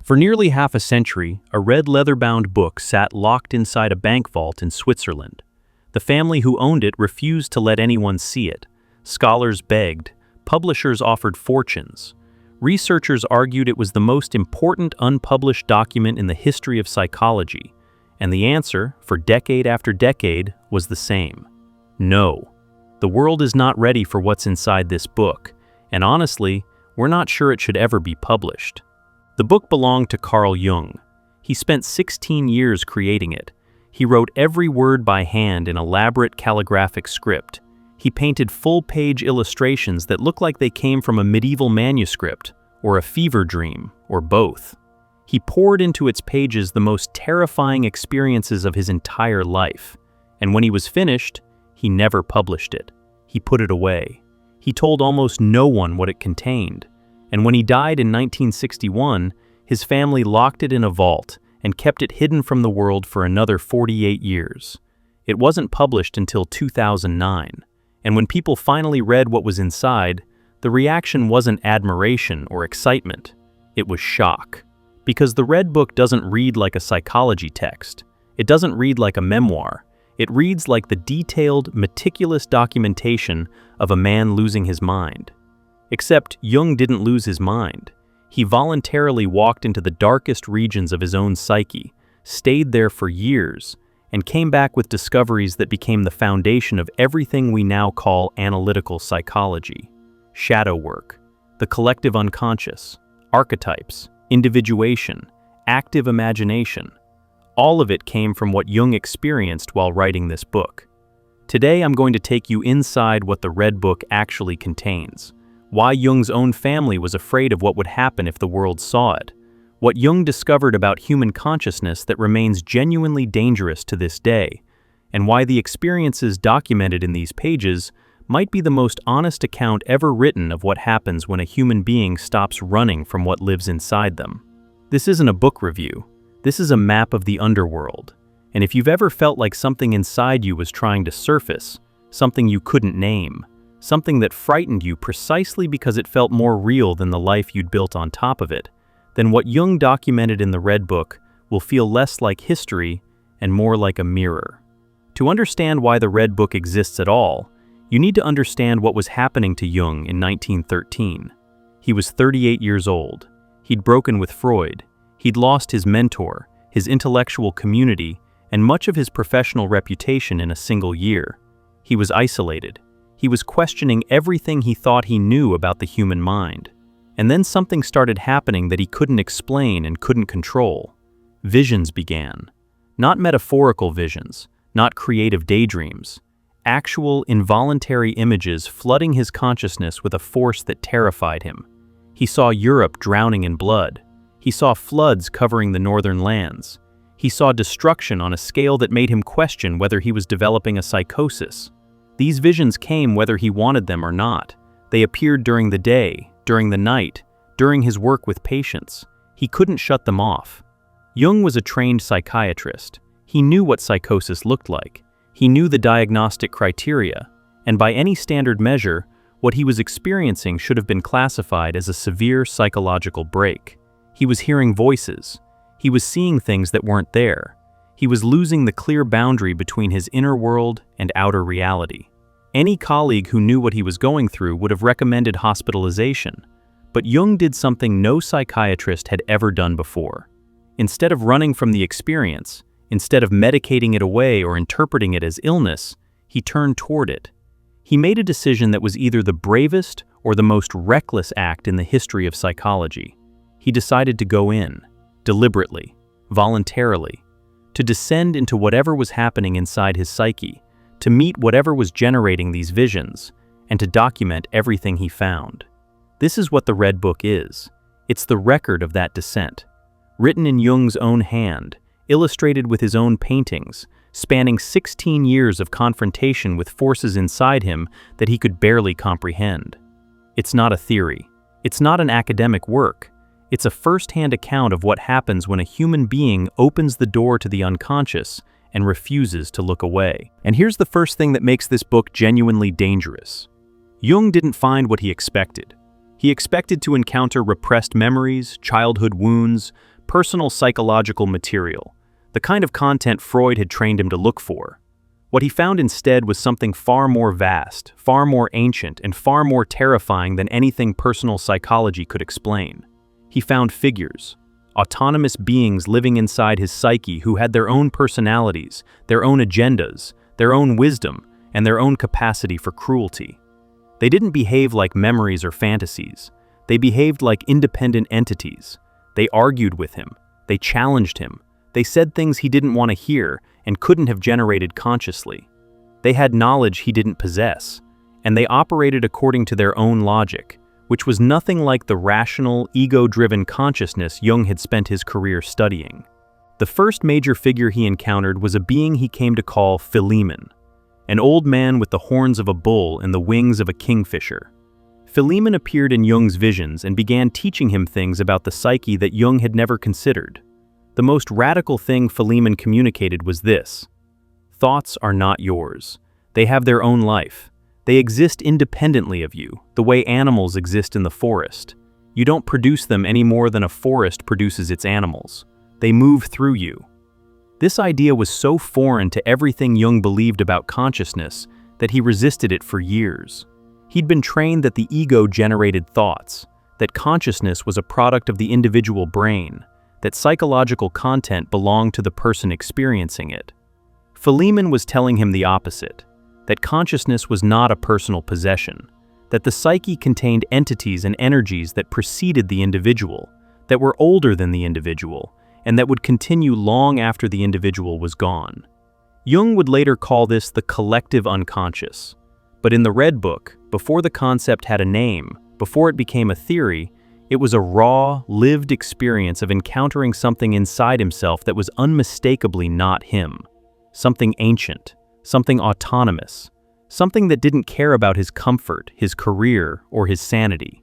For nearly half a century, a red leather-bound book sat locked inside a bank vault in Switzerland. The family who owned it refused to let anyone see it. Scholars begged, publishers offered fortunes. Researchers argued it was the most important unpublished document in the history of psychology, and the answer, for decade after decade, was the same. No. The world is not ready for what's inside this book, and honestly, we're not sure it should ever be published. The book belonged to Carl Jung. He spent 16 years creating it. He wrote every word by hand in elaborate calligraphic script. He painted full-page illustrations that look like they came from a medieval manuscript, or a fever dream, or both. He poured into its pages the most terrifying experiences of his entire life. And when he was finished, he never published it. He put it away. He told almost no one what it contained. And when he died in 1961, his family locked it in a vault and kept it hidden from the world for another 48 years. It wasn't published until 2009, and when people finally read what was inside, the reaction wasn't admiration or excitement, it was shock. Because the Red Book doesn't read like a psychology text. It doesn't read like a memoir. It reads like the detailed, meticulous documentation of a man losing his mind. Except Jung didn't lose his mind. He voluntarily walked into the darkest regions of his own psyche, stayed there for years, and came back with discoveries that became the foundation of everything we now call analytical psychology. Shadow work, the collective unconscious, archetypes, individuation, active imagination. All of it came from what Jung experienced while writing this book. Today I'm going to take you inside what the Red Book actually contains. Why Jung's own family was afraid of what would happen if the world saw it, what Jung discovered about human consciousness that remains genuinely dangerous to this day, and why the experiences documented in these pages might be the most honest account ever written of what happens when a human being stops running from what lives inside them. This isn't a book review. This is a map of the underworld, and if you've ever felt like something inside you was trying to surface, something you couldn't name, something that frightened you precisely because it felt more real than the life you'd built on top of it, then what Jung documented in the Red Book will feel less like history and more like a mirror. To understand why the Red Book exists at all, you need to understand what was happening to Jung in 1913. He was 38 years old. He'd broken with Freud. He'd lost his mentor, his intellectual community, and much of his professional reputation in a single year. He was isolated. He was questioning everything he thought he knew about the human mind. And then something started happening that he couldn't explain and couldn't control. Visions began. Not metaphorical visions, not creative daydreams. Actual, involuntary images flooding his consciousness with a force that terrified him. He saw Europe drowning in blood. He saw floods covering the northern lands. He saw destruction on a scale that made him question whether he was developing a psychosis. These visions came whether he wanted them or not. They appeared during the day, during the night, during his work with patients. He couldn't shut them off. Jung was a trained psychiatrist. He knew what psychosis looked like. He knew the diagnostic criteria, and by any standard measure, what he was experiencing should have been classified as a severe psychological break. He was hearing voices. He was seeing things that weren't there. He was losing the clear boundary between his inner world and outer reality. Any colleague who knew what he was going through would have recommended hospitalization, but Jung did something no psychiatrist had ever done before. Instead of running from the experience, instead of medicating it away or interpreting it as illness, he turned toward it. He made a decision that was either the bravest or the most reckless act in the history of psychology. He decided to go in, deliberately, voluntarily, to descend into whatever was happening inside his psyche, to meet whatever was generating these visions, and to document everything he found. This is what the Red Book is. It's the record of that descent. Written in Jung's own hand, illustrated with his own paintings, spanning 16 years of confrontation with forces inside him that he could barely comprehend. It's not a theory. It's not an academic work. It's a first-hand account of what happens when a human being opens the door to the unconscious and refuses to look away. And here's the first thing that makes this book genuinely dangerous. Jung didn't find what he expected. He expected to encounter repressed memories, childhood wounds, personal psychological material, the kind of content Freud had trained him to look for. What he found instead was something far more vast, far more ancient, and far more terrifying than anything personal psychology could explain. He found figures, autonomous beings living inside his psyche who had their own personalities, their own agendas, their own wisdom, and their own capacity for cruelty. They didn't behave like memories or fantasies. They behaved like independent entities. They argued with him. They challenged him. They said things he didn't want to hear and couldn't have generated consciously. They had knowledge he didn't possess, and they operated according to their own logic, which was nothing like the rational, ego-driven consciousness Jung had spent his career studying. The first major figure he encountered was a being he came to call Philemon, an old man with the horns of a bull and the wings of a kingfisher. Philemon appeared in Jung's visions and began teaching him things about the psyche that Jung had never considered. The most radical thing Philemon communicated was this: thoughts are not yours. They have their own life. They exist independently of you, the way animals exist in the forest. You don't produce them any more than a forest produces its animals. They move through you. This idea was so foreign to everything Jung believed about consciousness that he resisted it for years. He'd been trained that the ego generated thoughts, that consciousness was a product of the individual brain, that psychological content belonged to the person experiencing it. Philemon was telling him the opposite, that consciousness was not a personal possession, that the psyche contained entities and energies that preceded the individual, that were older than the individual, and that would continue long after the individual was gone. Jung would later call this the collective unconscious. But in the Red Book, before the concept had a name, before it became a theory, it was a raw, lived experience of encountering something inside himself that was unmistakably not him. Something ancient, something autonomous, something that didn't care about his comfort, his career, or his sanity.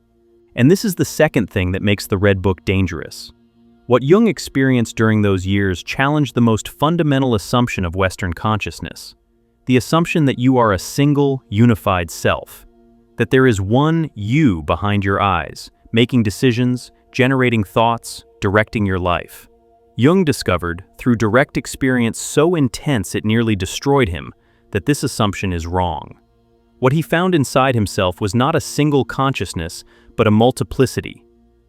And this is the second thing that makes the Red Book dangerous. What Jung experienced during those years challenged the most fundamental assumption of Western consciousness, the assumption that you are a single, unified self, that there is one you behind your eyes, making decisions, generating thoughts, directing your life. Jung discovered, through direct experience so intense it nearly destroyed him, that this assumption is wrong. What he found inside himself was not a single consciousness, but a multiplicity.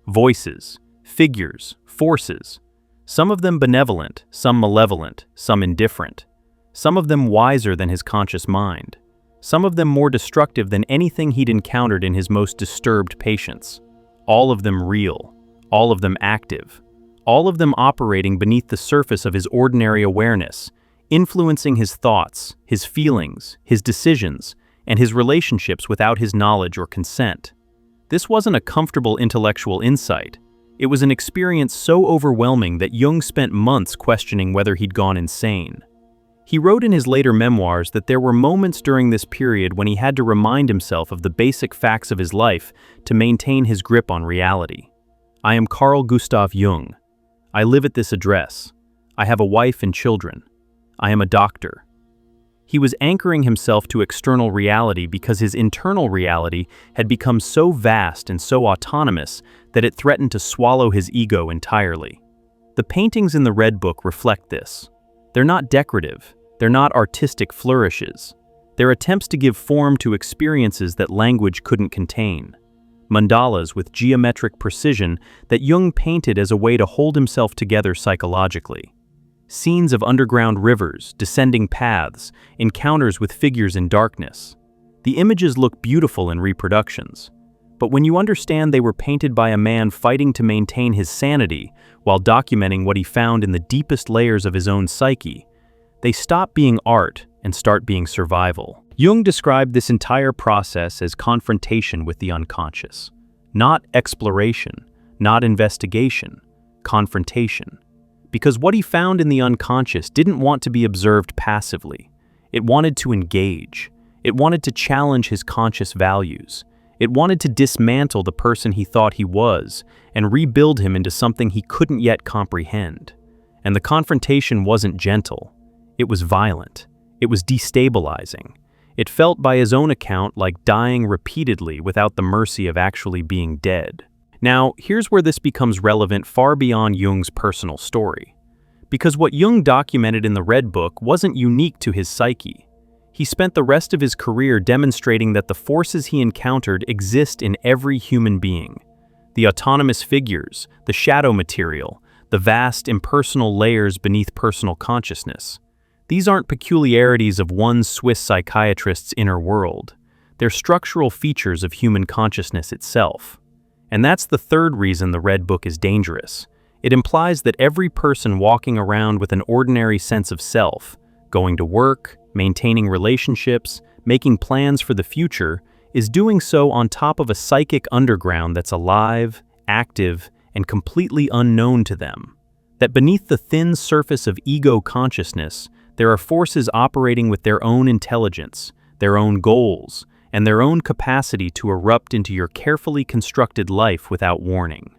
Voices, figures, forces. Some of them benevolent, some malevolent, some indifferent. Some of them wiser than his conscious mind. Some of them more destructive than anything he'd encountered in his most disturbed patients. All of them real, all of them active, all of them operating beneath the surface of his ordinary awareness, influencing his thoughts, his feelings, his decisions, and his relationships without his knowledge or consent. This wasn't a comfortable intellectual insight. It was an experience so overwhelming that Jung spent months questioning whether he'd gone insane. He wrote in his later memoirs that there were moments during this period when he had to remind himself of the basic facts of his life to maintain his grip on reality. I am Carl Gustav Jung. I live at this address. I have a wife and children. I am a doctor. He was anchoring himself to external reality because his internal reality had become so vast and so autonomous that it threatened to swallow his ego entirely. The paintings in the Red Book reflect this. They're not decorative. They're not artistic flourishes. They're attempts to give form to experiences that language couldn't contain. Mandalas with geometric precision that Jung painted as a way to hold himself together psychologically. Scenes of underground rivers, descending paths, encounters with figures in darkness. The images look beautiful in reproductions. But when you understand they were painted by a man fighting to maintain his sanity while documenting what he found in the deepest layers of his own psyche, they stop being art and start being survival. Jung described this entire process as confrontation with the unconscious. Not exploration, not investigation, confrontation. Because what he found in the unconscious didn't want to be observed passively. It wanted to engage. It wanted to challenge his conscious values. It wanted to dismantle the person he thought he was and rebuild him into something he couldn't yet comprehend. And the confrontation wasn't gentle. It was violent. It was destabilizing. It felt by his own account like dying repeatedly without the mercy of actually being dead. Now, here's where this becomes relevant far beyond Jung's personal story. Because what Jung documented in the Red Book wasn't unique to his psyche. He spent the rest of his career demonstrating that the forces he encountered exist in every human being. The autonomous figures, the shadow material, the vast impersonal layers beneath personal consciousness. These aren't peculiarities of one Swiss psychiatrist's inner world. They're structural features of human consciousness itself. And that's the third reason the Red Book is dangerous. It implies that every person walking around with an ordinary sense of self, going to work, maintaining relationships, making plans for the future, is doing so on top of a psychic underground that's alive, active, and completely unknown to them. That beneath the thin surface of ego consciousness, there are forces operating with their own intelligence, their own goals, and their own capacity to erupt into your carefully constructed life without warning.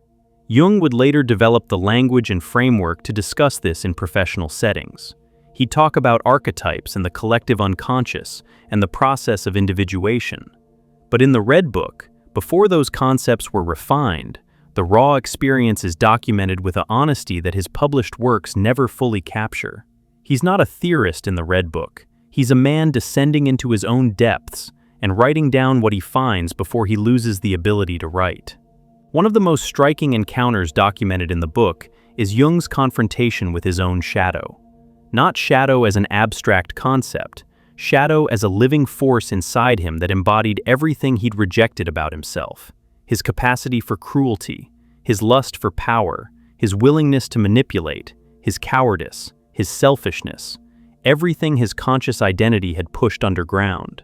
Jung would later develop the language and framework to discuss this in professional settings. He'd talk about archetypes and the collective unconscious and the process of individuation. But in the Red Book, before those concepts were refined, the raw experience is documented with an honesty that his published works never fully capture. He's not a theorist in the Red Book. He's a man descending into his own depths and writing down what he finds before he loses the ability to write. One of the most striking encounters documented in the book is Jung's confrontation with his own shadow. Not shadow as an abstract concept, shadow as a living force inside him that embodied everything he'd rejected about himself. His capacity for cruelty, his lust for power, his willingness to manipulate, his cowardice, his selfishness, everything his conscious identity had pushed underground.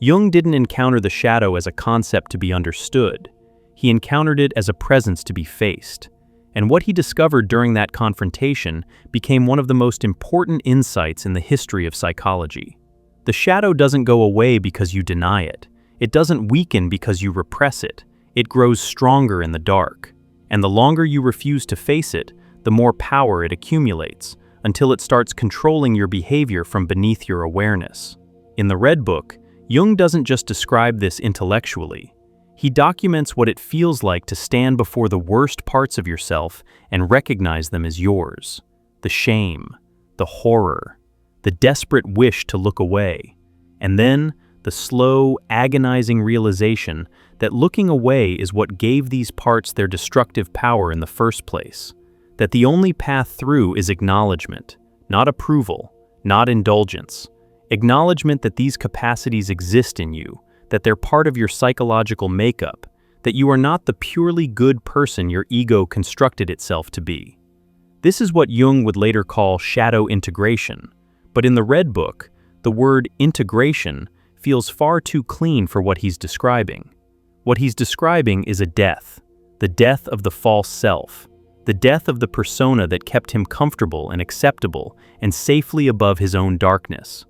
Jung didn't encounter the shadow as a concept to be understood. He encountered it as a presence to be faced. And what he discovered during that confrontation became one of the most important insights in the history of psychology. The shadow doesn't go away because you deny it. It doesn't weaken because you repress it. It grows stronger in the dark. And the longer you refuse to face it, the more power it accumulates, until it starts controlling your behavior from beneath your awareness. In the Red Book, Jung doesn't just describe this intellectually. He documents what it feels like to stand before the worst parts of yourself and recognize them as yours. The shame, the horror, the desperate wish to look away, and then the slow, agonizing realization that looking away is what gave these parts their destructive power in the first place. That the only path through is acknowledgement, not approval, not indulgence. Acknowledgement that these capacities exist in you, that they're part of your psychological makeup, that you are not the purely good person your ego constructed itself to be. This is what Jung would later call shadow integration, but in the Red Book, the word integration feels far too clean for what he's describing. What he's describing is a death, the death of the false self, the death of the persona that kept him comfortable and acceptable and safely above his own darkness.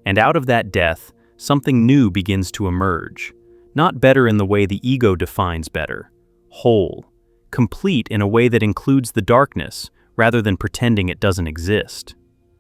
And out of that death, something new begins to emerge, not better in the way the ego defines better, whole, complete in a way that includes the darkness rather than pretending it doesn't exist.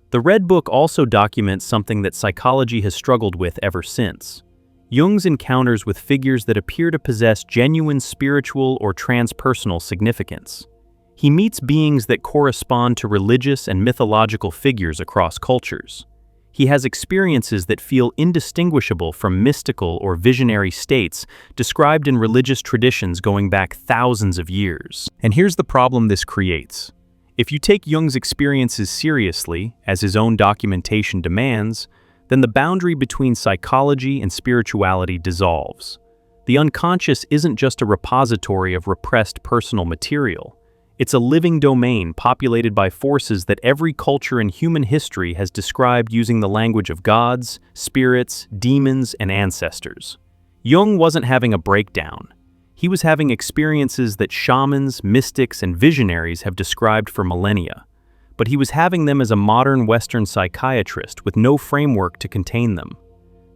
The Red Book also documents something that psychology has struggled with ever since: Jung's encounters with figures that appear to possess genuine spiritual or transpersonal significance. He meets beings that correspond to religious and mythological figures across cultures. He has experiences that feel indistinguishable from mystical or visionary states described in religious traditions going back thousands of years. And here's the problem this creates. If you take Jung's experiences seriously, as his own documentation demands, then the boundary between psychology and spirituality dissolves. The unconscious isn't just a repository of repressed personal material. It's a living domain populated by forces that every culture in human history has described using the language of gods, spirits, demons, and ancestors. Jung wasn't having a breakdown. He was having experiences that shamans, mystics, and visionaries have described for millennia. But he was having them as a modern Western psychiatrist with no framework to contain them.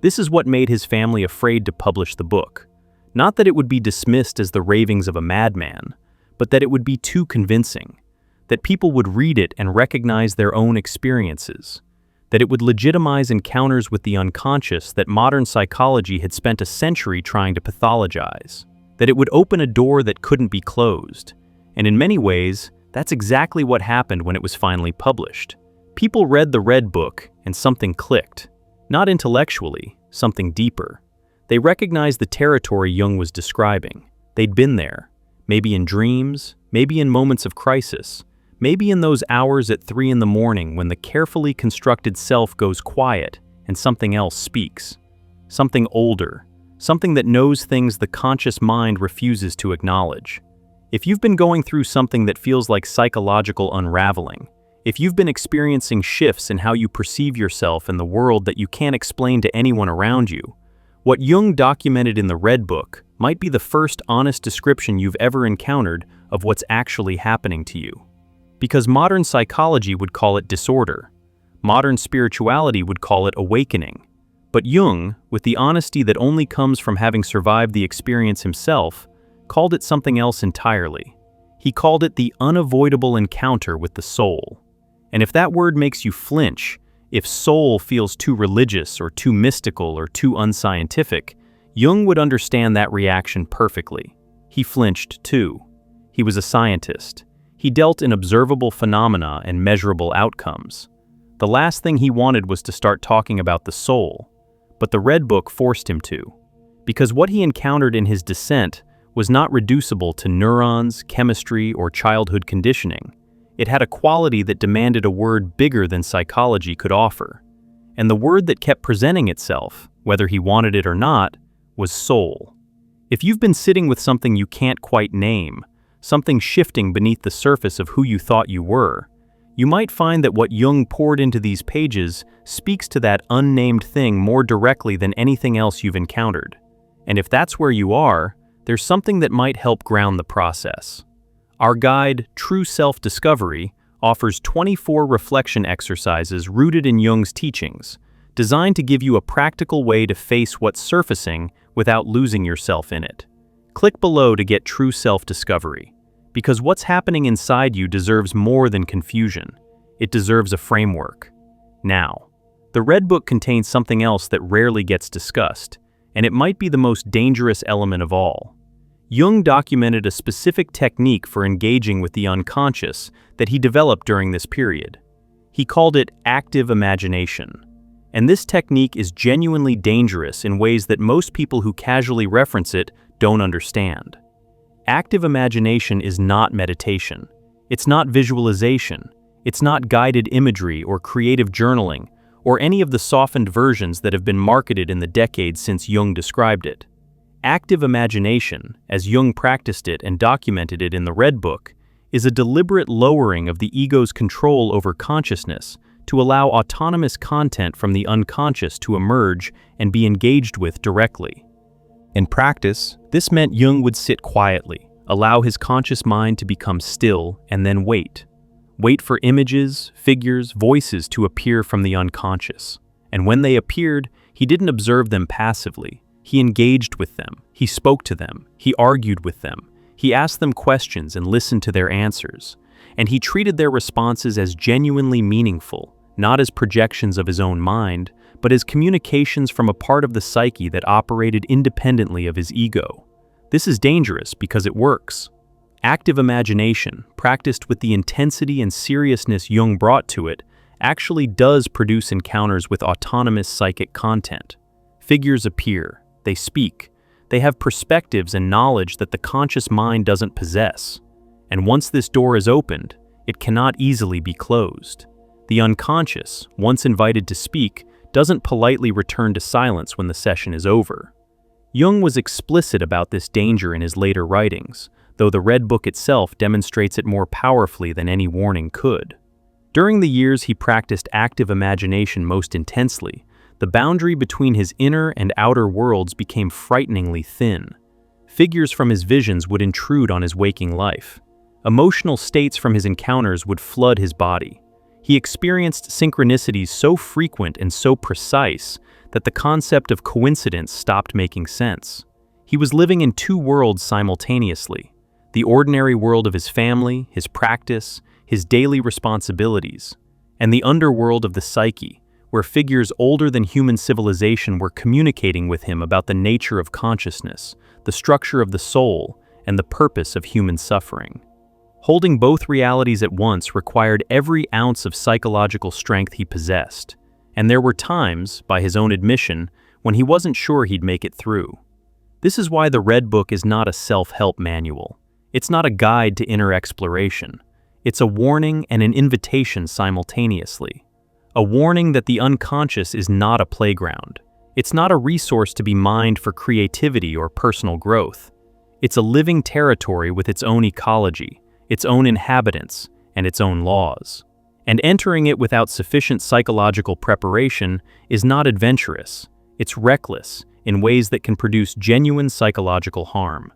This is what made his family afraid to publish the book. Not that it would be dismissed as the ravings of a madman, but that it would be too convincing, that people would read it and recognize their own experiences, that it would legitimize encounters with the unconscious that modern psychology had spent a century trying to pathologize. that it would open a door that couldn't be closed. And in many ways, that's exactly what happened when it was finally published. People read the Red Book and something clicked. Not intellectually, something deeper. They recognized the territory Jung was describing. They'd been there, maybe in dreams, maybe in moments of crisis, maybe in those hours at 3 in the morning when the carefully constructed self goes quiet and something else speaks. Something older, something that knows things the conscious mind refuses to acknowledge. If you've been going through something that feels like psychological unraveling, if you've been experiencing shifts in how you perceive yourself and the world that you can't explain to anyone around you, what Jung documented in the Red Book might be the first honest description you've ever encountered of what's actually happening to you. Because modern psychology would call it disorder. Modern spirituality would call it awakening. But Jung, with the honesty that only comes from having survived the experience himself, called it something else entirely. He called it the unavoidable encounter with the soul. And if that word makes you flinch, if soul feels too religious or too mystical or too unscientific, Jung would understand that reaction perfectly. He flinched too. He was a scientist. He dealt in observable phenomena and measurable outcomes. The last thing he wanted was to start talking about the soul, but the Red Book forced him to, because what he encountered in his descent was not reducible to neurons, chemistry, or childhood conditioning. It had a quality that demanded a word bigger than psychology could offer. And the word that kept presenting itself, whether he wanted it or not, was soul. If you've been sitting with something you can't quite name, something shifting beneath the surface of who you thought you were, you might find that what Jung poured into these pages speaks to that unnamed thing more directly than anything else you've encountered. And if that's where you are, there's something that might help ground the process. Our guide, True Self-Discovery, offers 24 reflection exercises rooted in Jung's teachings, designed to give you a practical way to face what's surfacing without losing yourself in it. Click below to get True Self-Discovery, because what's happening inside you deserves more than confusion. It deserves a framework. Now, the Red Book contains something else that rarely gets discussed, and it might be the most dangerous element of all. Jung documented a specific technique for engaging with the unconscious that he developed during this period. He called it active imagination. And this technique is genuinely dangerous in ways that most people who casually reference it don't understand. Active imagination is not meditation. It's not visualization. It's not guided imagery or creative journaling or any of the softened versions that have been marketed in the decades since Jung described it. Active imagination, as Jung practiced it and documented it in the Red Book, is a deliberate lowering of the ego's control over consciousness to allow autonomous content from the unconscious to emerge and be engaged with directly. In practice, this meant Jung would sit quietly, allow his conscious mind to become still, and then wait. Wait for images, figures, voices to appear from the unconscious. And when they appeared, he didn't observe them passively. He engaged with them, he spoke to them, he argued with them, he asked them questions and listened to their answers, and he treated their responses as genuinely meaningful, not as projections of his own mind, but as communications from a part of the psyche that operated independently of his ego. This is dangerous because it works. Active imagination, practiced with the intensity and seriousness Jung brought to it, actually does produce encounters with autonomous psychic content. Figures appear. They speak. They have perspectives and knowledge that the conscious mind doesn't possess. And once this door is opened, it cannot easily be closed. The unconscious, once invited to speak, doesn't politely return to silence when the session is over. Jung was explicit about this danger in his later writings, though the Red Book itself demonstrates it more powerfully than any warning could. During the years he practiced active imagination most intensely, the boundary between his inner and outer worlds became frighteningly thin. Figures from his visions would intrude on his waking life. Emotional states from his encounters would flood his body. He experienced synchronicities so frequent and so precise that the concept of coincidence stopped making sense. He was living in two worlds simultaneously: the ordinary world of his family, his practice, his daily responsibilities, and the underworld of the psyche, where figures older than human civilization were communicating with him about the nature of consciousness, the structure of the soul, and the purpose of human suffering. Holding both realities at once required every ounce of psychological strength he possessed, and there were times, by his own admission, when he wasn't sure he'd make it through. This is why the Red Book is not a self-help manual. It's not a guide to inner exploration. It's a warning and an invitation simultaneously. A warning that the unconscious is not a playground. It's not a resource to be mined for creativity or personal growth. It's a living territory with its own ecology, its own inhabitants, and its own laws. And entering it without sufficient psychological preparation is not adventurous. It's reckless in ways that can produce genuine psychological harm.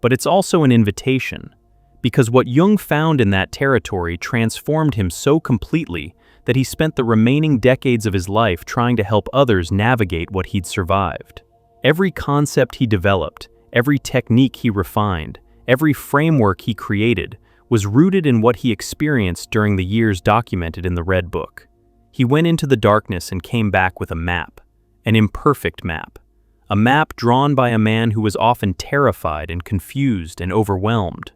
But it's also an invitation, because what Jung found in that territory transformed him so completely that he spent the remaining decades of his life trying to help others navigate what he'd survived. Every concept he developed, every technique he refined, every framework he created was rooted in what he experienced during the years documented in the Red Book. He went into the darkness and came back with a map, an imperfect map, a map drawn by a man who was often terrified and confused and overwhelmed,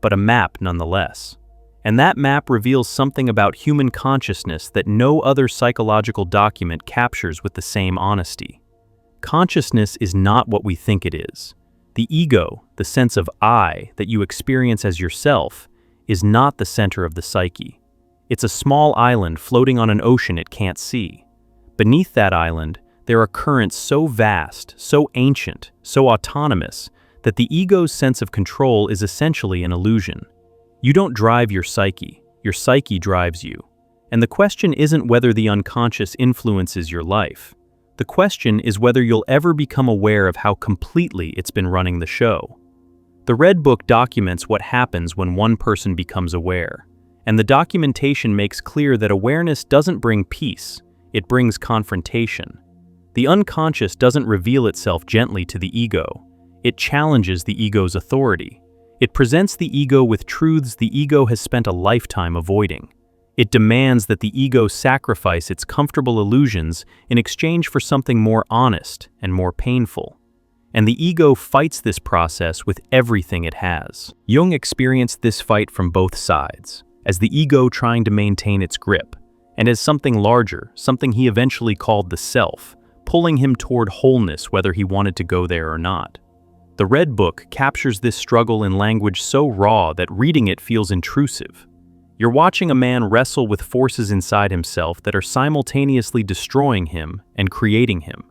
but a map nonetheless. And that map reveals something about human consciousness that no other psychological document captures with the same honesty. Consciousness is not what we think it is. The ego, the sense of I that you experience as yourself, is not the center of the psyche. It's a small island floating on an ocean it can't see. Beneath that island, there are currents so vast, so ancient, so autonomous, that the ego's sense of control is essentially an illusion. You don't drive your psyche drives you. And the question isn't whether the unconscious influences your life. The question is whether you'll ever become aware of how completely it's been running the show. The Red Book documents what happens when one person becomes aware, and the documentation makes clear that awareness doesn't bring peace, it brings confrontation. The unconscious doesn't reveal itself gently to the ego. It challenges the ego's authority. It presents the ego with truths the ego has spent a lifetime avoiding. It demands that the ego sacrifice its comfortable illusions in exchange for something more honest and more painful. And the ego fights this process with everything it has. Jung experienced this fight from both sides, as the ego trying to maintain its grip, and as something larger, something he eventually called the self, pulling him toward wholeness whether he wanted to go there or not. The Red Book captures this struggle in language so raw that reading it feels intrusive. You're watching a man wrestle with forces inside himself that are simultaneously destroying him and creating him.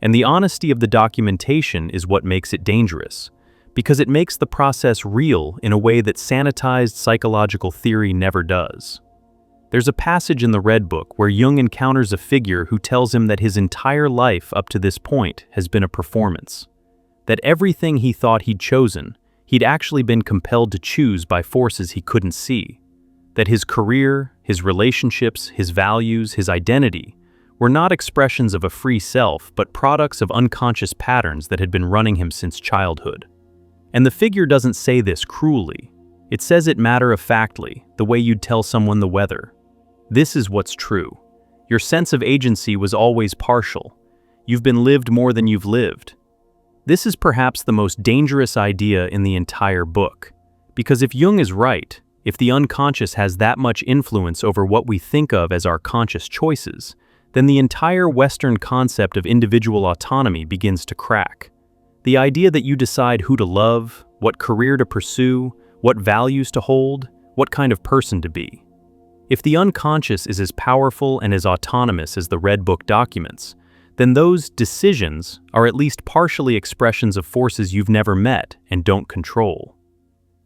And the honesty of the documentation is what makes it dangerous, because it makes the process real in a way that sanitized psychological theory never does. There's a passage in the Red Book where Jung encounters a figure who tells him that his entire life up to this point has been a performance. That everything he thought he'd chosen, he'd actually been compelled to choose by forces he couldn't see. That his career, his relationships, his values, his identity were not expressions of a free self, but products of unconscious patterns that had been running him since childhood. And the figure doesn't say this cruelly. It says it matter-of-factly, the way you'd tell someone the weather. This is what's true. Your sense of agency was always partial. You've been lived more than you've lived. This is perhaps the most dangerous idea in the entire book, because if Jung is right, if the unconscious has that much influence over what we think of as our conscious choices, then the entire Western concept of individual autonomy begins to crack. The idea that you decide who to love, what career to pursue, what values to hold, what kind of person to be. If the unconscious is as powerful and as autonomous as the Red Book documents, then those decisions are at least partially expressions of forces you've never met and don't control.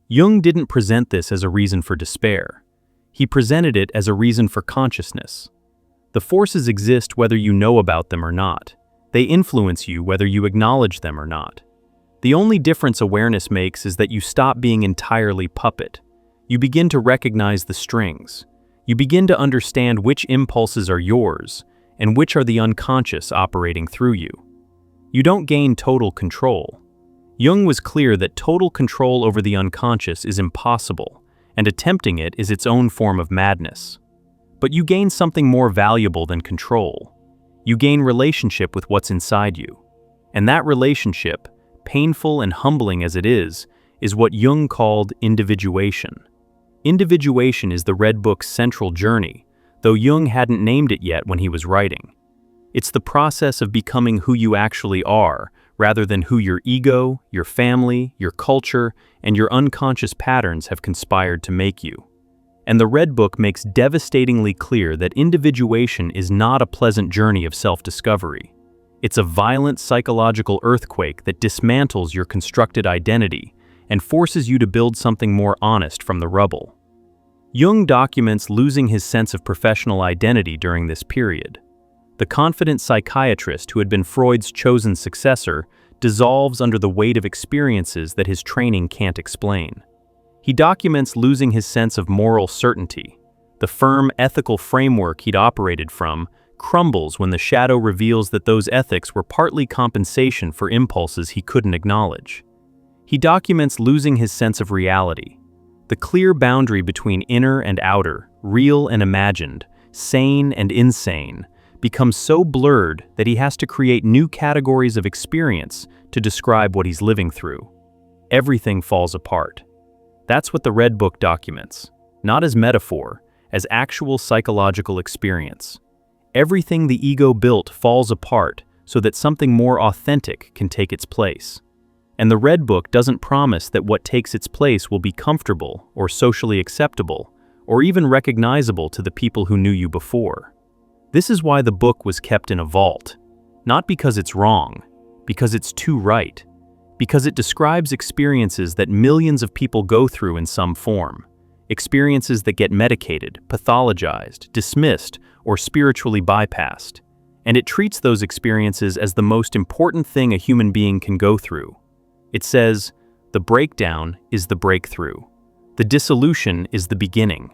Jung didn't present this as a reason for despair. He presented it as a reason for consciousness. The forces exist whether you know about them or not. They influence you whether you acknowledge them or not. The only difference awareness makes is that you stop being entirely puppet. You begin to recognize the strings. You begin to understand which impulses are yours and which are the unconscious operating through you. You don't gain total control. Jung was clear that total control over the unconscious is impossible, and attempting it is its own form of madness. But you gain something more valuable than control. You gain relationship with what's inside you. And that relationship, painful and humbling as it is what Jung called individuation. Individuation is the Red Book's central journey, though Jung hadn't named it yet when he was writing. It's the process of becoming who you actually are, rather than who your ego, your family, your culture, and your unconscious patterns have conspired to make you. And the Red Book makes devastatingly clear that individuation is not a pleasant journey of self-discovery. It's a violent psychological earthquake that dismantles your constructed identity and forces you to build something more honest from the rubble. Jung documents losing his sense of professional identity during this period. The confident psychiatrist who had been Freud's chosen successor dissolves under the weight of experiences that his training can't explain. He documents losing his sense of moral certainty. The firm ethical framework he'd operated from crumbles when the shadow reveals that those ethics were partly compensation for impulses he couldn't acknowledge. He documents losing his sense of reality. The clear boundary between inner and outer, real and imagined, sane and insane, becomes so blurred that he has to create new categories of experience to describe what he's living through. Everything falls apart. That's what the Red Book documents, not as metaphor, as actual psychological experience. Everything the ego built falls apart so that something more authentic can take its place. And the Red Book doesn't promise that what takes its place will be comfortable or socially acceptable, or even recognizable to the people who knew you before. This is why the book was kept in a vault. Not because it's wrong, because it's too right. Because it describes experiences that millions of people go through in some form. Experiences that get medicated, pathologized, dismissed, or spiritually bypassed. And it treats those experiences as the most important thing a human being can go through. It says, the breakdown is the breakthrough. The dissolution is the beginning.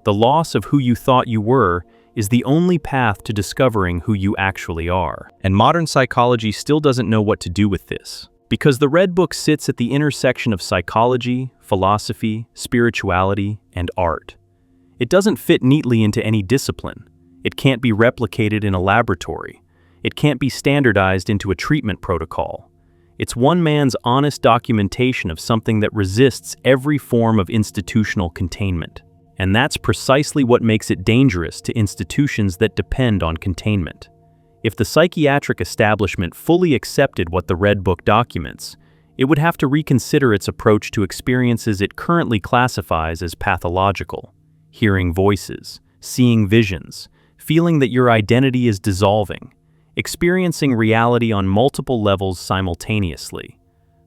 The loss of who you thought you were is the only path to discovering who you actually are. And modern psychology still doesn't know what to do with this. Because the Red Book sits at the intersection of psychology, philosophy, spirituality, and art. It doesn't fit neatly into any discipline. It can't be replicated in a laboratory. It can't be standardized into a treatment protocol. It's one man's honest documentation of something that resists every form of institutional containment. And that's precisely what makes it dangerous to institutions that depend on containment. If the psychiatric establishment fully accepted what the Red Book documents, it would have to reconsider its approach to experiences it currently classifies as pathological. Hearing voices, seeing visions, feeling that your identity is dissolving, experiencing reality on multiple levels simultaneously.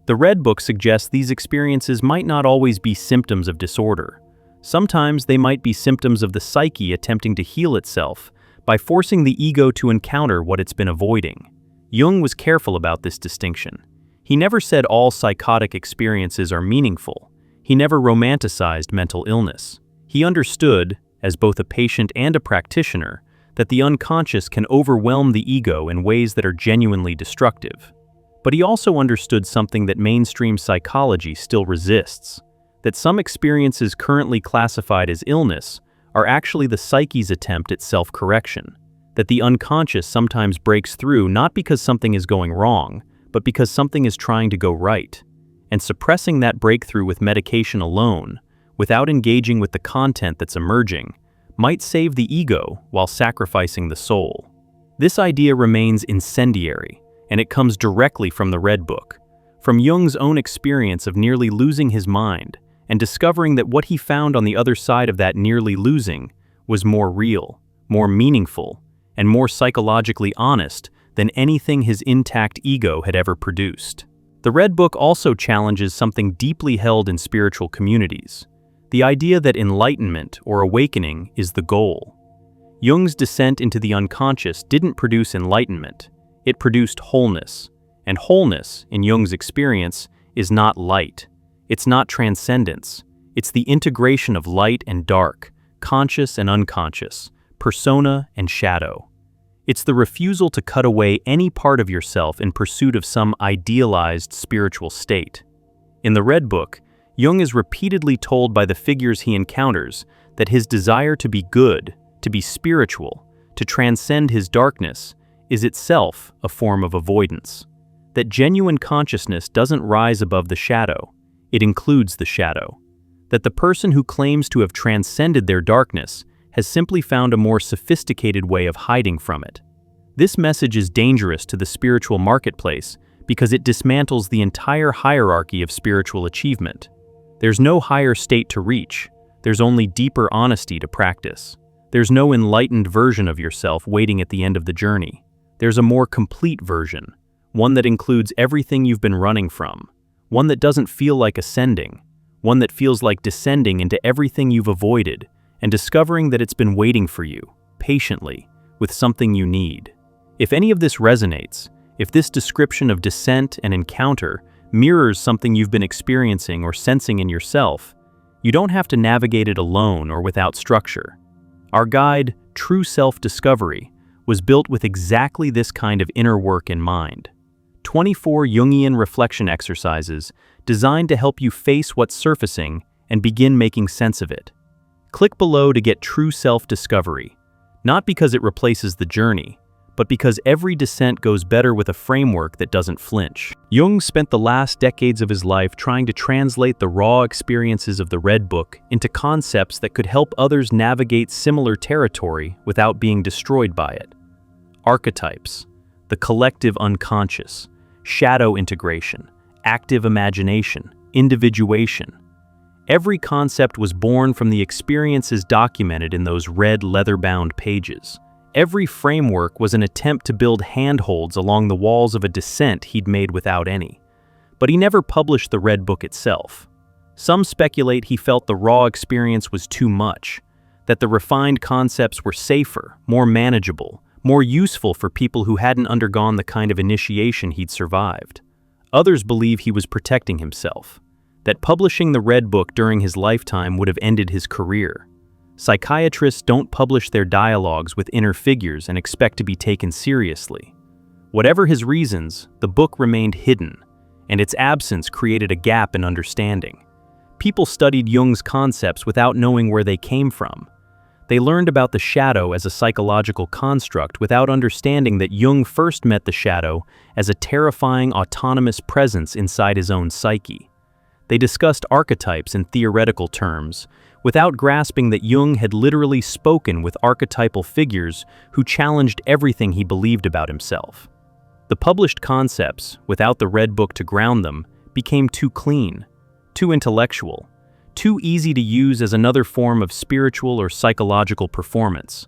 The Red Book suggests these experiences might not always be symptoms of disorder. Sometimes they might be symptoms of the psyche attempting to heal itself by forcing the ego to encounter what it's been avoiding. Jung was careful about this distinction. He never said all psychotic experiences are meaningful. He never romanticized mental illness. He understood, as both a patient and a practitioner, that the unconscious can overwhelm the ego in ways that are genuinely destructive. But he also understood something that mainstream psychology still resists, that some experiences currently classified as illness are actually the psyche's attempt at self-correction, that the unconscious sometimes breaks through not because something is going wrong, but because something is trying to go right. And suppressing that breakthrough with medication alone, without engaging with the content that's emerging, might save the ego while sacrificing the soul. This idea remains incendiary, and it comes directly from the Red Book, from Jung's own experience of nearly losing his mind and discovering that what he found on the other side of that nearly losing was more real, more meaningful, and more psychologically honest than anything his intact ego had ever produced. The Red Book also challenges something deeply held in spiritual communities, the idea that enlightenment or awakening is the goal. Jung's descent into the unconscious didn't produce enlightenment, it produced wholeness. And wholeness, in Jung's experience, is not light. It's not transcendence. It's the integration of light and dark, conscious and unconscious, persona and shadow. It's the refusal to cut away any part of yourself in pursuit of some idealized spiritual state. In the Red Book, Jung is repeatedly told by the figures he encounters that his desire to be good, to be spiritual, to transcend his darkness, is itself a form of avoidance. That genuine consciousness doesn't rise above the shadow, it includes the shadow. That the person who claims to have transcended their darkness has simply found a more sophisticated way of hiding from it. This message is dangerous to the spiritual marketplace because it dismantles the entire hierarchy of spiritual achievement. There's no higher state to reach, there's only deeper honesty to practice. There's no enlightened version of yourself waiting at the end of the journey. There's a more complete version, one that includes everything you've been running from, one that doesn't feel like ascending, one that feels like descending into everything you've avoided and discovering that it's been waiting for you, patiently, with something you need. If any of this resonates, if this description of descent and encounter mirrors something you've been experiencing or sensing in yourself, you don't have to navigate it alone or without structure. Our guide, True Self-Discovery, was built with exactly this kind of inner work in mind. 24 Jungian reflection exercises designed to help you face what's surfacing and begin making sense of it. Click below to get True Self-Discovery, not because it replaces the journey, but because every descent goes better with a framework that doesn't flinch. Jung spent the last decades of his life trying to translate the raw experiences of the Red Book into concepts that could help others navigate similar territory without being destroyed by it. Archetypes, the collective unconscious, shadow integration, active imagination, individuation. Every concept was born from the experiences documented in those red leather-bound pages. Every framework was an attempt to build handholds along the walls of a descent he'd made without any. But he never published the Red Book itself. Some speculate he felt the raw experience was too much, that the refined concepts were safer, more manageable, more useful for people who hadn't undergone the kind of initiation he'd survived. Others believe he was protecting himself, that publishing the Red Book during his lifetime would have ended his career. Psychiatrists don't publish their dialogues with inner figures and expect to be taken seriously. Whatever his reasons, the book remained hidden, and its absence created a gap in understanding. People studied Jung's concepts without knowing where they came from. They learned about the shadow as a psychological construct without understanding that Jung first met the shadow as a terrifying autonomous presence inside his own psyche. They discussed archetypes in theoretical terms, without grasping that Jung had literally spoken with archetypal figures who challenged everything he believed about himself. The published concepts, without the Red Book to ground them, became too clean, too intellectual, too easy to use as another form of spiritual or psychological performance.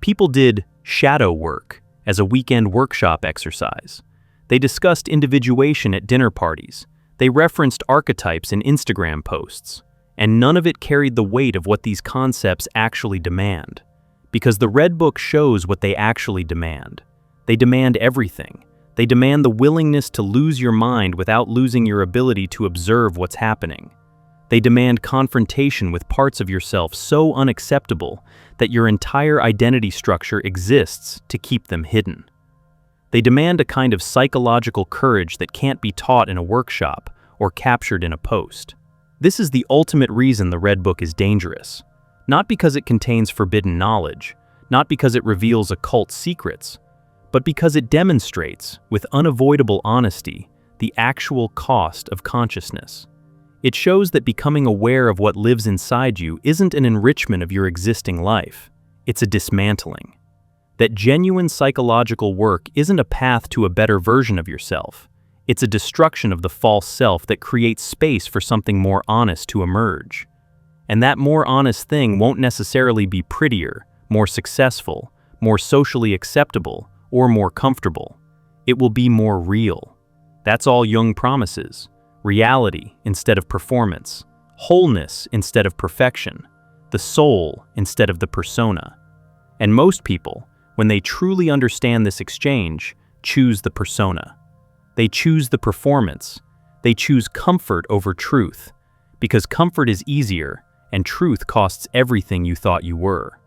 People did shadow work as a weekend workshop exercise. They discussed individuation at dinner parties. They referenced archetypes in Instagram posts. And none of it carried the weight of what these concepts actually demand. Because the Red Book shows what they actually demand. They demand everything. They demand the willingness to lose your mind without losing your ability to observe what's happening. They demand confrontation with parts of yourself so unacceptable that your entire identity structure exists to keep them hidden. They demand a kind of psychological courage that can't be taught in a workshop or captured in a post. This is the ultimate reason the Red Book is dangerous. Not because it contains forbidden knowledge, not because it reveals occult secrets, but because it demonstrates, with unavoidable honesty, the actual cost of consciousness. It shows that becoming aware of what lives inside you isn't an enrichment of your existing life, it's a dismantling. That genuine psychological work isn't a path to a better version of yourself. It's a destruction of the false self that creates space for something more honest to emerge. And that more honest thing won't necessarily be prettier, more successful, more socially acceptable, or more comfortable. It will be more real. That's all Jung promises. Reality instead of performance. Wholeness instead of perfection. The soul instead of the persona. And most people, when they truly understand this exchange, choose the persona. They choose the performance. They choose comfort over truth, because comfort is easier and truth costs everything you thought you were.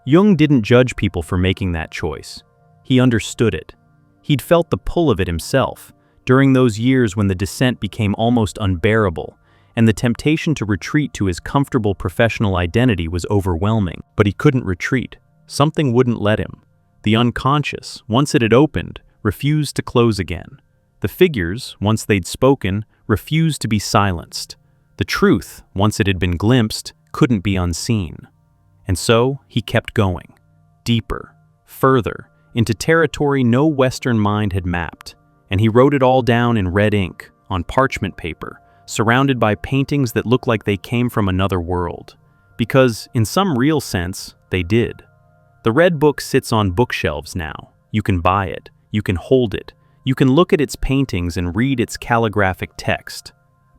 Jung didn't judge people for making that choice. He understood it. He'd felt the pull of it himself, during those years when the descent became almost unbearable, and the temptation to retreat to his comfortable professional identity was overwhelming. But he couldn't retreat. Something wouldn't let him. The unconscious, once it had opened, refused to close again. The figures, once they'd spoken, refused to be silenced. The truth, once it had been glimpsed, couldn't be unseen. And so he kept going, deeper, further, into territory no Western mind had mapped, and he wrote it all down in red ink, on parchment paper, surrounded by paintings that looked like they came from another world. Because, in some real sense, they did. The Red Book sits on bookshelves now. You can buy it, you can hold it, you can look at its paintings and read its calligraphic text.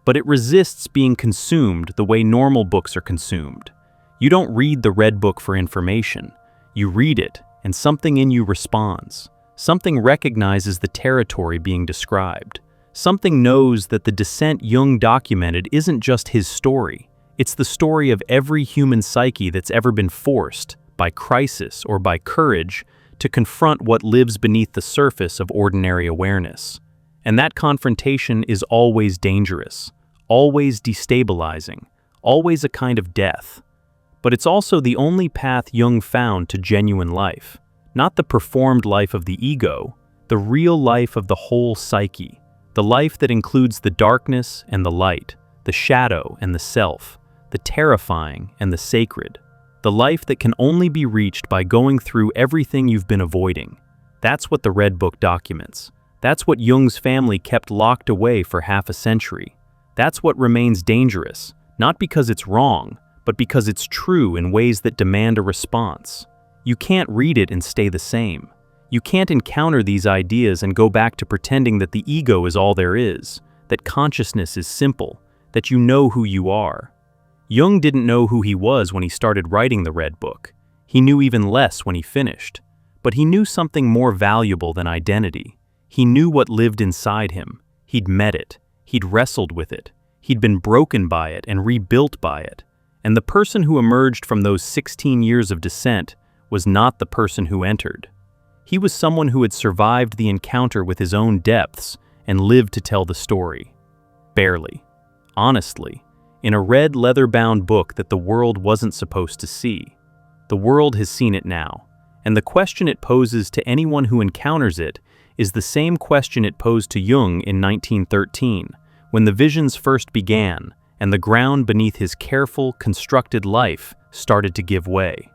But it resists being consumed the way normal books are consumed. You don't read the Red Book for information. You read it, and something in you responds. Something recognizes the territory being described. Something knows that the descent Jung documented isn't just his story. It's the story of every human psyche that's ever been forced, by crisis or by courage, to confront what lives beneath the surface of ordinary awareness. And that confrontation is always dangerous, always destabilizing, always a kind of death. But it's also the only path Jung found to genuine life. Not the performed life of the ego, the real life of the whole psyche, the life that includes the darkness and the light, the shadow and the self, the terrifying and the sacred, the life that can only be reached by going through everything you've been avoiding. That's what the Red Book documents. That's what Jung's family kept locked away for half a century. That's what remains dangerous, not because it's wrong, but because it's true in ways that demand a response. You can't read it and stay the same. You can't encounter these ideas and go back to pretending that the ego is all there is, that consciousness is simple, that you know who you are. Jung didn't know who he was when he started writing the Red Book. He knew even less when he finished. But he knew something more valuable than identity. He knew what lived inside him. He'd met it. He'd wrestled with it. He'd been broken by it and rebuilt by it. And the person who emerged from those 16 years of descent was not the person who entered. He was someone who had survived the encounter with his own depths and lived to tell the story. Barely. Honestly. In a red leather-bound book that the world wasn't supposed to see. The world has seen it now, and the question it poses to anyone who encounters it is the same question it posed to Jung in 1913, when the visions first began and the ground beneath his careful, constructed life started to give way.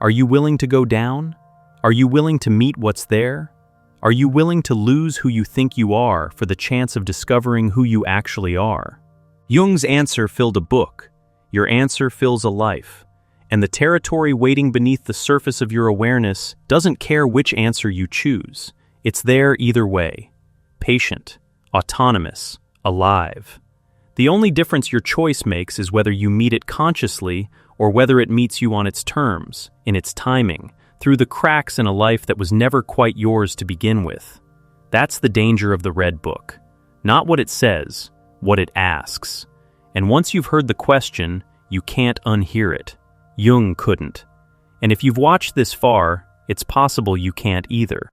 Are you willing to go down? Are you willing to meet what's there? Are you willing to lose who you think you are for the chance of discovering who you actually are? Jung's answer filled a book. Your answer fills a life. And the territory waiting beneath the surface of your awareness doesn't care which answer you choose. It's there either way. Patient, autonomous, alive. The only difference your choice makes is whether you meet it consciously or whether it meets you on its terms, in its timing, through the cracks in a life that was never quite yours to begin with. That's the danger of the Red Book. Not what it says, what it asks. And once you've heard the question, you can't unhear it. Jung couldn't. And if you've watched this far, it's possible you can't either.